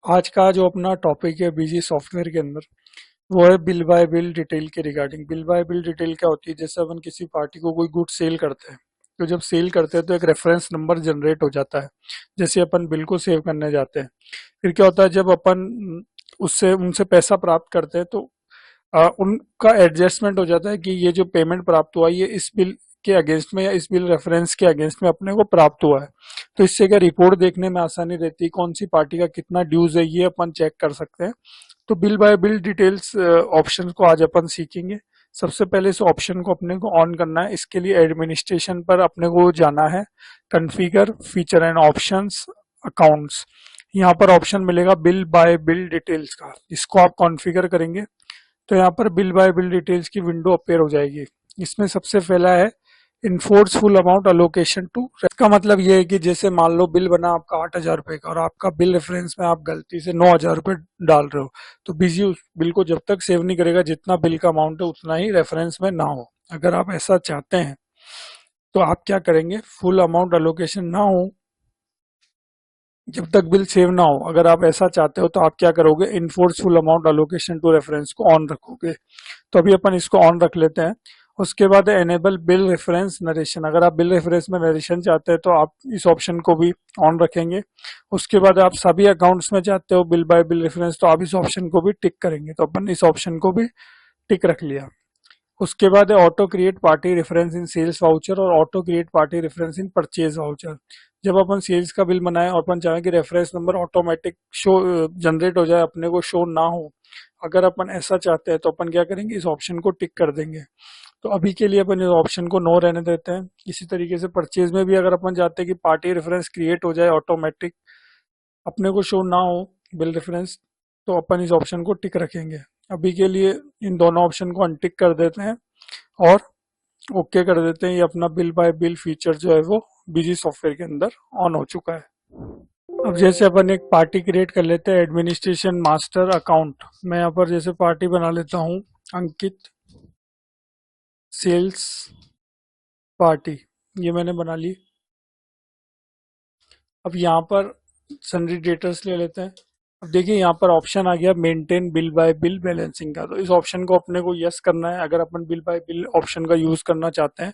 आज का जो अपना टॉपिक है बीजी सॉफ्टवेयर के अंदर, वो है बिल बाय बिल डिटेल के regarding. Bill by bill detail क्या होती है? जैसे अपन किसी पार्टी को कोई गुड सेल करते हैं, तो जब सेल करते हैं तो एक रेफरेंस नंबर जनरेट हो जाता है। जैसे अपन बिल को सेव करने जाते हैं, फिर क्या होता है जब अपन उससे उनसे पैसा प्राप्त करते हैं तो उनका एडजस्टमेंट हो जाता है कि ये जो पेमेंट प्राप्त हुआ ये इस बिल के अगेंस्ट में या इस बिल रेफरेंस के अगेंस्ट में अपने को प्राप्त हुआ है। तो इससे क्या रिपोर्ट देखने में आसानी रहती है, कौन सी पार्टी का कितना ड्यूज है ये अपन चेक कर सकते हैं। तो bill by bill details option को आज अपन सीखेंगे। सबसे पहले इस ऑप्शन को अपने को ऑन करना है। इसके लिए एडमिनिस्ट्रेशन पर अपने को जाना है, configure feature and options, accounts. यहाँ पर ऑप्शन मिलेगा बिल बाय बिल डिटेल्स का, इसको आप कॉन्फ़िगर करेंगे तो यहाँ पर बिल बाय बिल डिटेल्स की विंडो अपेयर हो जाएगी। इसमें सबसे पहला है enforce full amount allocation to. इसका मतलब ये है कि जैसे मान लो बिल बना आपका 8,000 रुपए का और आपका बिल रेफरेंस में आप गलती से 9,000 रुपए डाल रहे हो, तो बिजी उस बिल को जब तक सेव नहीं करेगा जितना बिल का अमाउंट है उतना ही रेफरेंस में ना हो। अगर आप ऐसा चाहते हैं तो आप क्या करेंगे, फुल अमाउंट अलोकेशन ना हो जब तक बिल सेव ना हो, अगर आप ऐसा चाहते हो तो आप क्या करोगे, enforce full amount allocation to reference को ऑन रखोगे। तो अभी अपन इसको ऑन रख लेते हैं। उसके बाद एनेबल बिल रेफरेंस नरेशन। अगर आप बिल रेफरेंस में नरेशन चाहते हैं तो आप इस ऑप्शन को भी ऑन रखेंगे। उसके बाद आप सभी अकाउंट्स में चाहते हो बिल बाय बिल रेफरेंस, तो आप इस ऑप्शन को भी टिक करेंगे। तो अपन इस ऑप्शन को भी टिक रख लिया। उसके बाद है auto create party reference in sales voucher और auto create party reference in purchase voucher. जब अपन सेल्स का बिल बनाए और अपन चाहें कि reference number automatic show generate हो जाए, अपने को शो ना हो, अगर अपन ऐसा चाहते हैं तो अपन क्या करेंगे, इस ऑप्शन को टिक कर देंगे। तो अभी के लिए अपन इस ऑप्शन को नो रहने देते हैं। इसी तरीके से परचेज में भी अगर अपन चाहते हैं कि पार्टी रेफरेंस क्रिएट हो जाए ऑटोमेटिक, अपने को शो ना हो बिल रेफरेंस, तो अपन इस ऑप्शन को टिक रखेंगे। अभी के लिए इन दोनों ऑप्शन को अनटिक कर देते हैं और ओके कर देते हैं। ये अपना बिल बाय बिल फीचर जो है वो बीजी सॉफ्टवेयर के अंदर ऑन हो चुका है। अब जैसे अपन एक पार्टी क्रिएट कर लेते हैं, एडमिनिस्ट्रेशन मास्टर अकाउंट। मैं यहाँ पर जैसे पार्टी बना लेता हूँ, अंकित सेल्स पार्टी, ये मैंने बना ली। अब यहाँ पर सन्ड्री डेटर्स ले लेते हैं। अब देखिए यहाँ पर ऑप्शन आ गया maintain bill by bill balancing का, तो इस ऑप्शन को अपने को यस करना है। अगर अपन बिल बाय बिल ऑप्शन का यूज करना चाहते हैं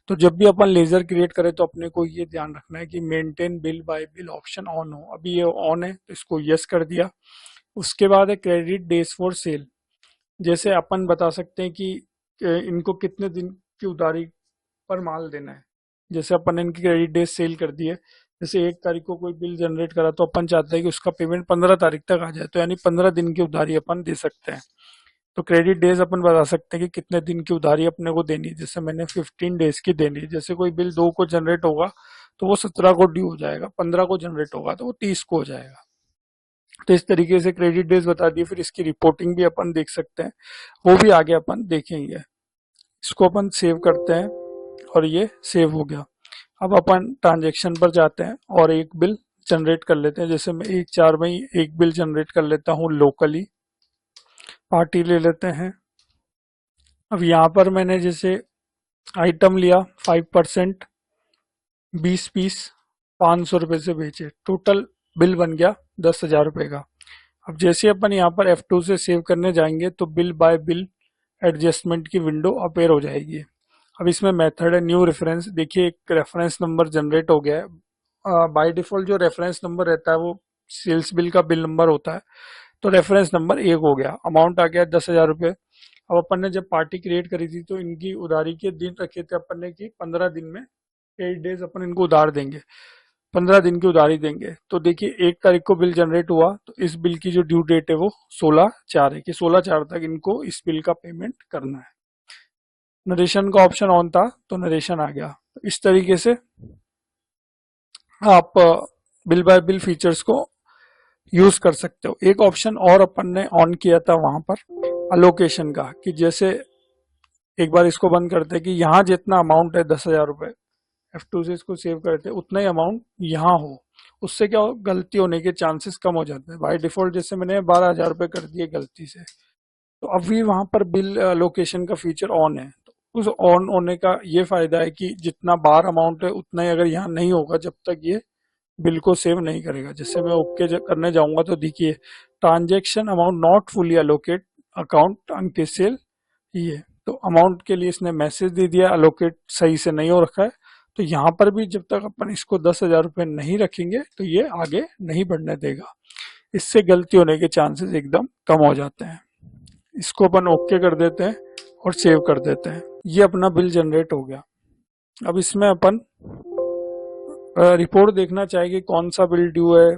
तो जब भी अपन लेजर क्रिएट करें तो अपने को ये ध्यान रखना है कि maintain bill by bill option on हो। अभी ये ऑन है तो इसको यस कर दिया। उसके बाद है क्रेडिट डेज फॉर सेल। जैसे अपन बता सकते हैं कि इनको कितने दिन की उधारी पर माल देना है। जैसे अपन ने इनकी क्रेडिट डेज सेल कर दी है, जैसे 1 तारीख को कोई बिल जनरेट करा तो अपन चाहते हैं कि उसका पेमेंट 15 तारीख तक आ जाए, तो यानी 15 दिन की उधारी अपन दे सकते हैं। तो क्रेडिट डेज अपन बता सकते हैं कि कितने दिन की उधारी अपने को देनी है। जैसे मैंने 15 डेज की देनी है। जैसे कोई बिल 2 को जनरेट होगा तो वो 17 को ड्यू हो जाएगा, 15 को जनरेट होगा तो वो 30 को हो जाएगा। तो इस तरीके से क्रेडिट डेज बता दिए। फिर इसकी रिपोर्टिंग भी अपन देख सकते हैं, वो भी आगे अपन देखेंगे। इसको अपन सेव करते हैं और ये सेव हो गया। अब अपन ट्रांजेक्शन पर जाते हैं और एक बिल जनरेट कर लेते हैं। जैसे मैं 1/4 में ही एक बिल जनरेट कर लेता हूँ लोकली, पार्टी ले लेते हैं। अब यहाँ पर मैंने जैसे आइटम लिया 5%, 20 पीस, 500 रुपये से बेचे, टोटल बिल बन गया 10,000 रुपये का। अब जैसे अपन यहाँ पर F2 से सेव करने जाएंगे तो बिल बाय बिल एडजस्टमेंट की विंडो अपेयर हो जाएगी। अब इसमें मेथड है न्यू रेफरेंस। देखिए एक रेफरेंस नंबर जनरेट हो गया है। बाय डिफॉल्ट जो रेफरेंस नंबर रहता है वो सेल्स बिल का बिल नंबर होता है। तो रेफरेंस नंबर 1 हो गया, अमाउंट आ गया 10,000 रुपये। अब अपन ने जब पार्टी क्रिएट करी थी तो इनकी उधारी के दिन रखे थे अपन ने कि 15 दिन में, 8 डेज अपन इनको उधार देंगे, 15 दिन की उधारी देंगे। तो देखिए 1 तारीख को बिल जनरेट हुआ तो इस बिल की जो ड्यू डेट है वो 16/4 है कि 16/4 तक इनको इस बिल का पेमेंट करना है। नरेशन का ऑप्शन ऑन था तो नरेशन आ गया। तो इस तरीके से आप बिल बाय बिल फीचर्स को यूज कर सकते हो। एक ऑप्शन और अपन ने ऑन किया था वहां पर अलोकेशन का, कि जैसे एक बार इसको बंद करते हैं कि यहाँ जितना अमाउंट है 10,000 रुपये, F2 से इसको सेव करते हैं उतना ही अमाउंट यहाँ हो। उससे क्या हो, गलती होने के चांसेस कम हो जाते हैं। बाय डिफॉल्ट जैसे मैंने 12,000 रुपये कर दिए गलती से, तो अभी वहां पर बिल लोकेशन का फीचर ऑन है। तो उस ऑन होने का ये फायदा है कि जितना बार अमाउंट है उतना ही अगर यहाँ नहीं होगा जब तक ये बिल को सेव नहीं करेगा। जैसे मैं ओके करने जाऊंगा तो देखिए transaction amount not fully allocate account Ankit sale, ये तो अमाउंट के लिए इसने मैसेज दे दिया अलोकेट सही से नहीं हो रखा है। तो यहाँ पर भी जब तक अपन इसको 10,000 रुपये नहीं रखेंगे तो ये आगे नहीं बढ़ने देगा। इससे गलती होने के चांसेस एकदम कम हो जाते हैं। इसको अपन ओके कर देते हैं और सेव कर देते हैं। ये अपना बिल जनरेट हो गया। अब इसमें अपन रिपोर्ट देखना चाहेंगे कौन सा बिल ड्यू है,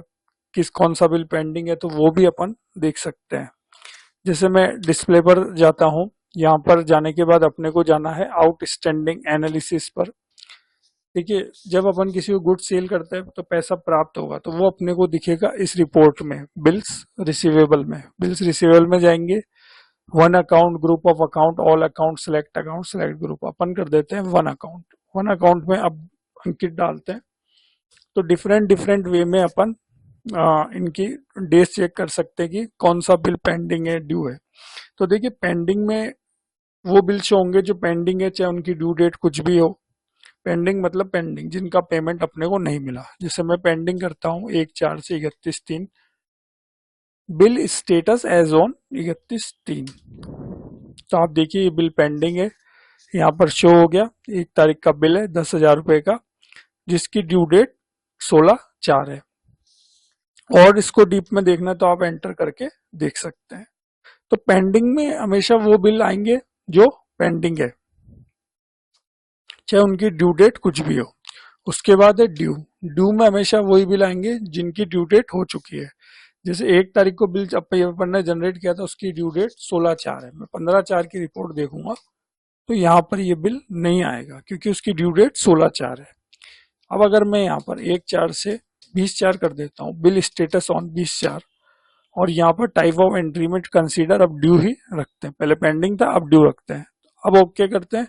कौन सा बिल पेंडिंग है, तो वो भी अपन देख सकते हैं। जैसे मैं डिस्प्ले पर जाता हूँ, यहाँ पर जाने के बाद अपने को जाना है आउटस्टैंडिंग एनालिसिस पर। देखिए जब अपन किसी को गुड सेल करते हैं तो पैसा प्राप्त होगा, तो वो अपने को दिखेगा इस रिपोर्ट में बिल्स रिसीवेबल में। बिल्स रिसीवेबल में जाएंगे, one account, group of account, all account, select group, अपन कर देते हैं वन अकाउंट। वन अकाउंट में अब अंकित डालते हैं। तो डिफरेंट डिफरेंट वे में अपन इनकी डेज चेक कर सकते हैं कि कौन सा बिल पेंडिंग है, ड्यू है। तो देखिए पेंडिंग में वो बिल शो होंगे जो पेंडिंग है, चाहे उनकी ड्यू डेट कुछ भी हो। पेंडिंग मतलब पेंडिंग, जिनका पेमेंट अपने को नहीं मिला। जैसे मैं पेंडिंग करता हूँ 1/4 से 31/3, बिल स्टेटस एज ऑन 31/3। तो आप देखिए ये बिल पेंडिंग है, यहाँ पर शो हो गया। 1 तारीख का बिल है 10,000 रुपए का, जिसकी ड्यू डेट 16/4 है। और इसको डीप में देखना तो आप एंटर करके देख सकते हैं। तो पेंडिंग में हमेशा वो बिल आएंगे जो पेंडिंग है, चाहे उनकी ड्यू डेट कुछ भी हो। उसके बाद है ड्यू। ड्यू में हमेशा वही बिल आएंगे जिनकी ड्यू डेट हो चुकी है। जैसे 1 तारीख को बिल अपन ने जनरेट किया था, उसकी ड्यू डेट 16/4 है। मैं 15/4 की रिपोर्ट देखूंगा तो यहाँ पर ये बिल नहीं आएगा क्योंकि उसकी ड्यू डेट 16/4 है। अब अगर मैं यहाँ पर 1/4 से 20/4 कर देता हूँ, बिल स्टेटस ऑन 20/4, और यहाँ पर टाइप ऑफ एंट्री में कंसीडर अब ड्यू ही रखते हैं। पहले पेंडिंग था, अब ड्यू रखते हैं। अब ओके करते हैं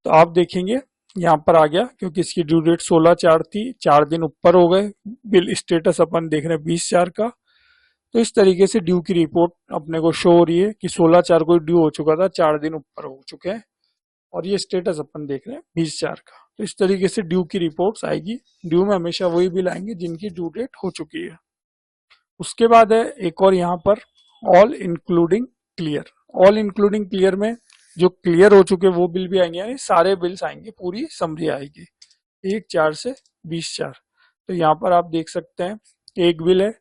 तो आप देखेंगे यहाँ पर आ गया, क्योंकि इसकी ड्यू डेट 16/4 थी, 4 दिन ऊपर हो गए। बिल स्टेटस अपन देख रहे हैं 20/4 का। तो इस तरीके से ड्यू की रिपोर्ट अपने को शो हो रही है कि 16/4 को ड्यू हो चुका था, 4 दिन ऊपर हो चुके हैं, और ये स्टेटस अपन देख रहे हैं 20/4 का। तो इस तरीके से ड्यू की रिपोर्ट्स आएगी। ड्यू में हमेशा वही बिल आएंगे जिनकी ड्यू डेट हो चुकी है। उसके बाद है एक और यहाँ पर all including clear. All including clear में जो क्लियर हो चुके वो बिल भी आएंगे, यानी सारे बिल्स आएंगे, पूरी समरी आएगी 1/4 से 20/4। तो यहाँ पर आप देख सकते हैं एक बिल है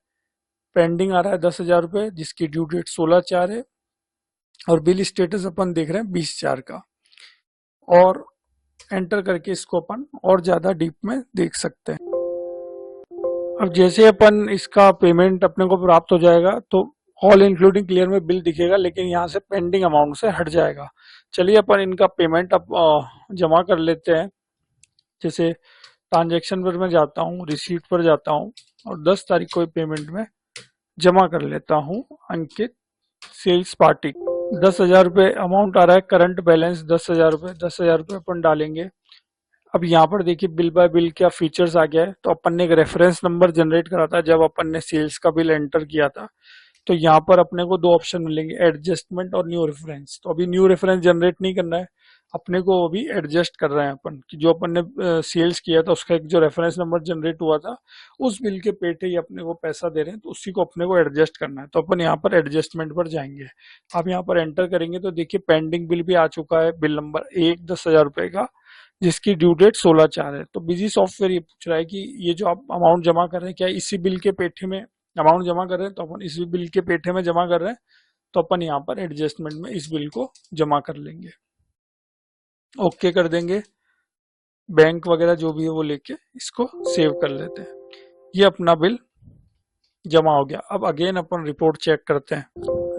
पेंडिंग आ रहा है 10,000 रुपये, जिसकी ड्यू डेट 16/4 है, और बिल स्टेटस अपन देख रहे हैं 20/4 का। और एंटर करके इसको अपन और ज्यादा डीप में देख सकते हैं। अब जैसे अपन इसका पेमेंट अपने को प्राप्त हो जाएगा तो ऑल इंक्लूडिंग क्लियर में बिल दिखेगा, लेकिन यहाँ से पेंडिंग अमाउंट से हट जाएगा। चलिए अपन इनका पेमेंट अब जमा कर लेते हैं। जैसे ट्रांजेक्शन पर मैं जाता हूँ, रिसीट पर जाता हूँ, और 10 तारीख को पेमेंट में जमा कर लेता हूँ अंकित सेल्स पार्टी। 10,000 रुपये अमाउंट आ रहा है, करंट बैलेंस 10,000 रुपये। 10,000 रुपये अपन डालेंगे। अब यहाँ पर देखिए बिल बाय बिल क्या फीचर्स आ गया है। तो अपन ने एक रेफरेंस नंबर जनरेट करा था जब अपन ने सेल्स का बिल एंटर किया था। तो यहाँ पर अपने को 2 ऑप्शन मिलेंगे, एडजस्टमेंट और न्यू रेफरेंस। तो अभी न्यू रेफरेंस जनरेट नहीं करना है अपने को, अभी एडजस्ट कर रहे हैं अपन कि जो अपन ने सेल्स किया था उसका एक जो रेफरेंस नंबर जनरेट हुआ था उस बिल के पेटे ही अपने को पैसा दे रहे हैं, तो उसी को अपने को एडजस्ट करना है। तो अपन यहाँ पर एडजस्टमेंट पर जाएंगे। आप यहाँ पर एंटर करेंगे तो देखिए पेंडिंग बिल भी आ चुका है, बिल नंबर 1 10,000 रुपये का, जिसकी ड्यू डेट 16/4 है। तो बिजी सॉफ्टवेयर ये पूछ रहा है कि ये जो आप अमाउंट जमा कर रहे हैं क्या इसी बिल के पेटे में अमाउंट जमा कर रहे हैं, तो अपन इसी बिल के पेटे में जमा कर रहे हैं, तो अपन यहाँ पर एडजस्टमेंट में इस बिल को जमा कर लेंगे। ओके कर देंगे, बैंक वगैरह जो भी है वो लेके इसको सेव कर लेते हैं। ये अपना बिल जमा हो गया। अब अगेन अपन रिपोर्ट चेक करते हैं।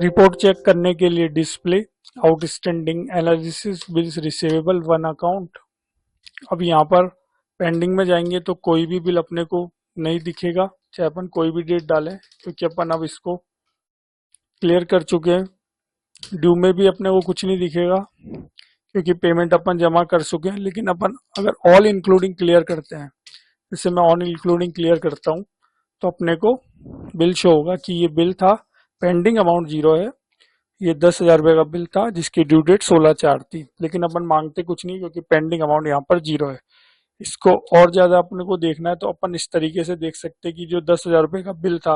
रिपोर्ट चेक करने के लिए display, outstanding analysis, bills receivable, one account. अब यहाँ पर पेंडिंग में जाएंगे तो कोई भी बिल अपने को नहीं दिखेगा, चाहे अपन कोई भी डेट डालें, क्योंकि अपन अब इसको क्लियर कर चुके हैं। ड्यू में भी अपने को कुछ नहीं दिखेगा क्योंकि पेमेंट अपन जमा कर चुके हैं। लेकिन अपन अगर ऑल इंक्लूडिंग क्लियर करते हैं, जैसे मैं ऑल इंक्लूडिंग क्लियर करता हूँ, तो अपने को बिल शो होगा कि ये बिल था, पेंडिंग अमाउंट 0 है, ये 10,000 रुपये का बिल था जिसकी ड्यू डेट 16/4 थी। लेकिन अपन मांगते कुछ नहीं क्योंकि पेंडिंग अमाउंट यहाँ पर 0 है। इसको और ज्यादा अपने को देखना है तो अपन इस तरीके से देख सकते हैं कि जो 10,000 रुपये का बिल था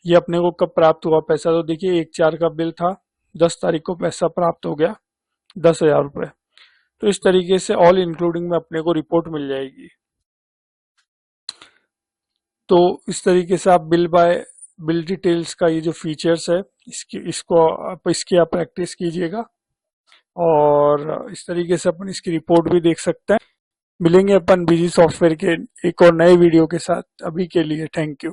ये अपने को कब प्राप्त हुआ पैसा। तो देखिए 1/4 का बिल था, 10 तारीख को पैसा प्राप्त हो गया 10,000 रुपये। तो इस तरीके से ऑल इंक्लूडिंग में अपने को रिपोर्ट मिल जाएगी। तो इस तरीके से आप बिल डिटेल्स का ये जो फीचर्स है इसकी आप प्रैक्टिस कीजिएगा और इस तरीके से अपन इसकी रिपोर्ट भी देख सकते हैं। मिलेंगे अपन बीजी सॉफ्टवेयर के एक और नए वीडियो के साथ। अभी के लिए थैंक यू।